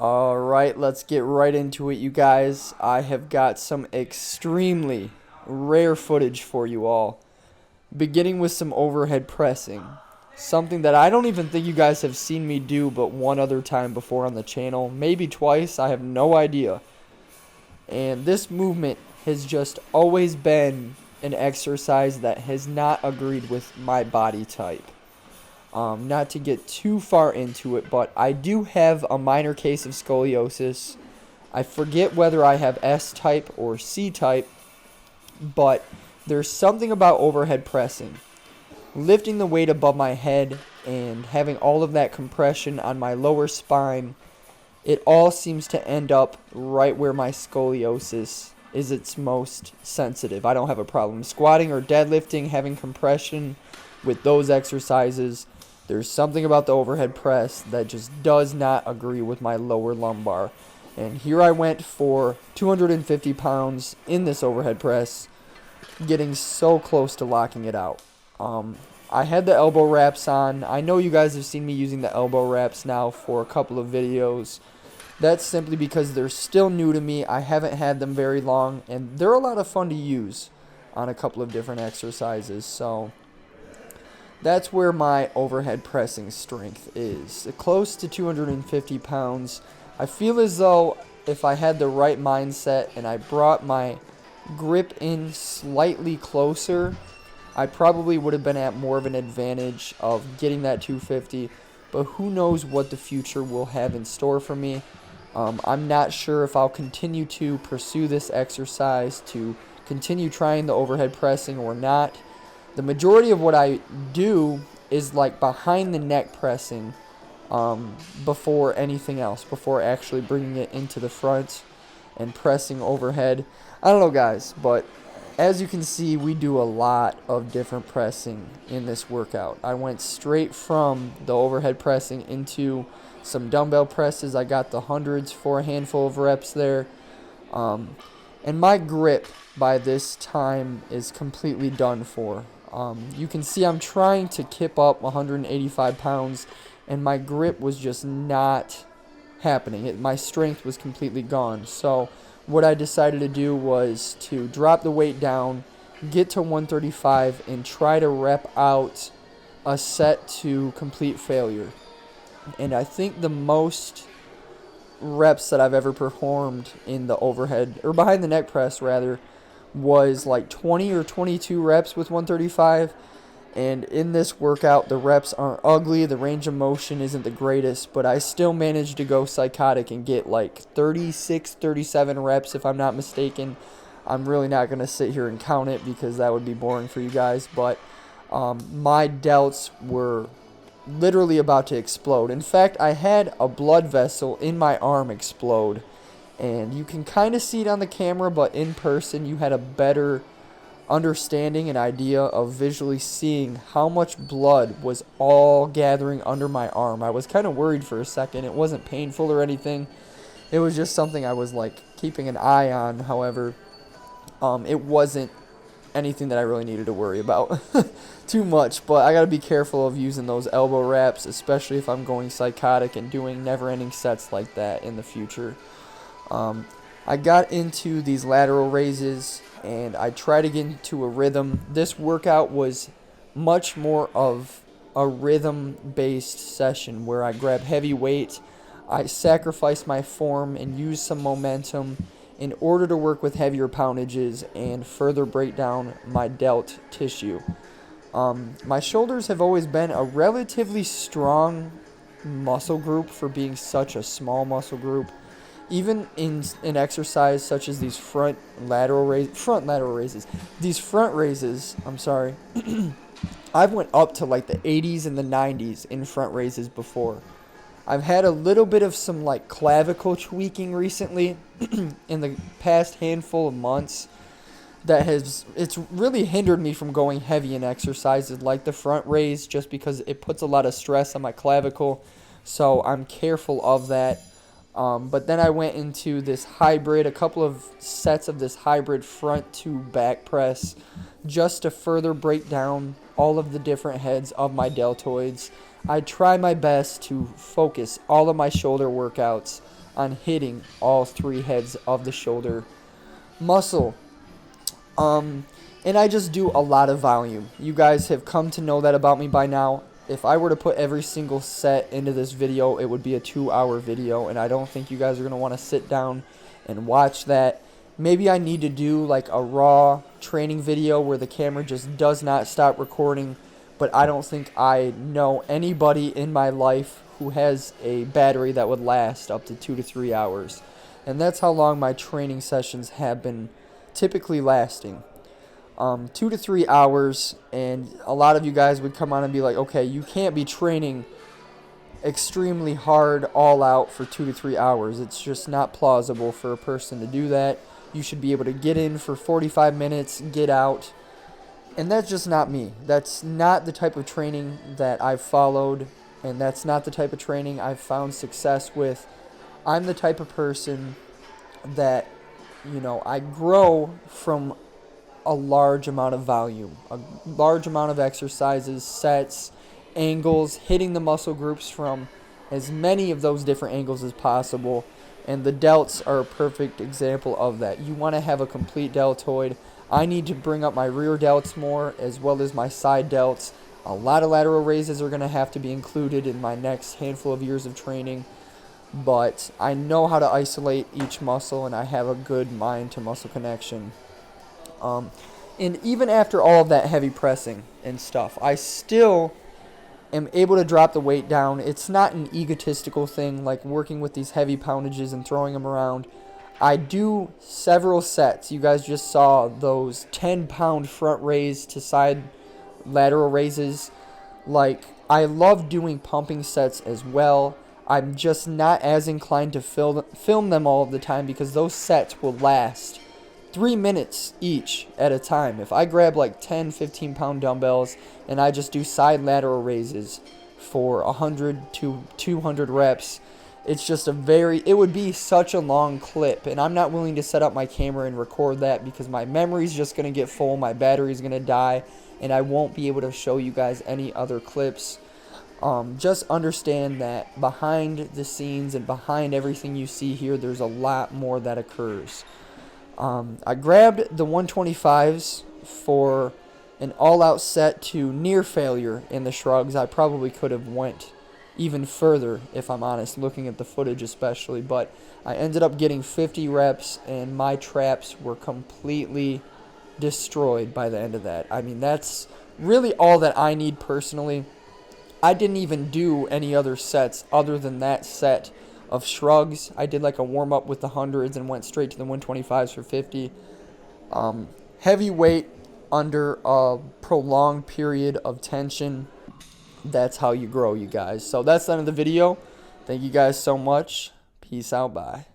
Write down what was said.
Alright, let's get right into it, you guys. I have got some extremely rare footage for you all, beginning with some overhead pressing. Something that I don't even think you guys have seen me do but one other time before on the channel. Maybe twice, I have no idea. And this movement has just always been an exercise that has not agreed with my body type. Not to get too far into it, but I do have a minor case of scoliosis. I forget whether I have S-type or C-type, but there's something about overhead pressing. Lifting the weight above my head and having all of that compression on my lower spine, it all seems to end up right where my scoliosis is its most sensitive. I don't have a problem squatting or deadlifting, having compression with those exercises. There's something about the overhead press that just does not agree with my lower lumbar. And here I went for 250 pounds in this overhead press, getting so close to locking it out. I had the elbow wraps on. I know you guys have seen me using the elbow wraps now for a couple of videos. That's simply because they're still new to me. I haven't had them very long, and they're a lot of fun to use on a couple of different exercises. So that's where my overhead pressing strength is. Close to 250 pounds. I feel as though if I had the right mindset and I brought my grip in slightly closer, I probably would have been at more of an advantage of getting that 250. But who knows what the future will have in store for me. I'm not sure if I'll continue to pursue this exercise, to continue trying the overhead pressing or not. The majority of what I do is like behind the neck pressing before anything else, before actually bringing it into the front and pressing overhead. I don't know, guys, but as you can see, we do a lot of different pressing in this workout. I went straight from the overhead pressing into some dumbbell presses. I got the hundreds for a handful of reps there. And my grip by this time is completely done for. You can see I'm trying to kip up 185 pounds, and my grip was just not happening. My strength was completely gone. So what I decided to do was to drop the weight down, get to 135, and try to rep out a set to complete failure. And I think the most reps that I've ever performed in the overhead, or behind the neck press rather, was like 20 or 22 reps with 135. And in this workout, the reps aren't ugly, the range of motion isn't the greatest, but I still managed to go psychotic and get like 36, 37 reps if I'm not mistaken. I'm really not going to sit here and count it because that would be boring for you guys, but my delts were literally about to explode. In fact, I had a blood vessel in my arm explode, and you can kind of see it on the camera, but in person you had a better understanding and idea of visually seeing how much blood was all gathering under my arm. I was kind of worried for a second. It wasn't painful or anything. It was just something I was like keeping an eye on. However, it wasn't anything that I really needed to worry about too much, but I got to be careful of using those elbow wraps, especially if I'm going psychotic and doing never-ending sets like that in the future. I got into these lateral raises, and I tried to get into a rhythm. This workout was much more of a rhythm-based session where I grab heavy weight, I sacrifice my form and use some momentum in order to work with heavier poundages and further break down my delt tissue. My shoulders have always been a relatively strong muscle group for being such a small muscle group. Even in an exercise such as these front lateral raises, I've went up to like the 80s and the 90s in front raises before. I've had a little bit of some like clavicle tweaking recently in the past handful of months it's really hindered me from going heavy in exercises like the front raise, just because it puts a lot of stress on my clavicle, so I'm careful of that. But then I went into this hybrid, a couple of sets of this hybrid front to back press, just to further break down all of the different heads of my deltoids. I try my best to focus all of my shoulder workouts on hitting all 3 heads of the shoulder muscle. And I just do a lot of volume. You guys have come to know that about me by now. If I were to put every single set into this video, it would be a 2-hour video, and I don't think you guys are going to want to sit down and watch that. Maybe I need to do like a raw training video where the camera just does not stop recording, but I don't think I know anybody in my life who has a battery that would last up to 2 to 3 hours. And that's how long my training sessions have been typically lasting. 2 to 3 hours, and a lot of you guys would come on and be like, okay, you can't be training extremely hard all out for 2 to 3 hours. It's just not plausible for a person to do that. You should be able to get in for 45 minutes, get out, and that's just not me. That's not the type of training that I've followed, and that's not the type of training I've found success with. I'm the type of person that, I grow from a large amount of volume, a large amount of exercises, sets, angles, hitting the muscle groups from as many of those different angles as possible. And the delts are a perfect example of that. You want to have a complete deltoid. I need to bring up my rear delts more as well as my side delts. A lot of lateral raises are going to have to be included in my next handful of years of training. But I know how to isolate each muscle, and I have a good mind to muscle connection. And even after all of that heavy pressing and stuff, I still am able to drop the weight down. It's not an egotistical thing like working with these heavy poundages and throwing them around. I do several sets. You guys just saw those 10-pound front raise to side lateral raises. Like, I love doing pumping sets as well. I'm just not as inclined to film them all of the time because those sets will last 3 minutes each at a time. If I grab like 10, 15-pound dumbbells and I just do side lateral raises for 100 to 200 reps, it would be such a long clip, and I'm not willing to set up my camera and record that because my memory's just going to get full, my battery's going to die, and I won't be able to show you guys any other clips. Just understand that behind the scenes and behind everything you see here, there's a lot more that occurs. I grabbed the 125s for an all-out set to near failure in the shrugs. I probably could have went even further, if I'm honest, looking at the footage especially, but I ended up getting 50 reps, and my traps were completely destroyed by the end of that. I mean, that's really all that I need personally. I didn't even do any other sets other than that set of shrugs. I did like a warm-up with the hundreds and went straight to the 125s for 50. Heavy weight under a prolonged period of tension. That's how you grow, you guys. So that's the end of the video. Thank you guys so much. Peace out. Bye.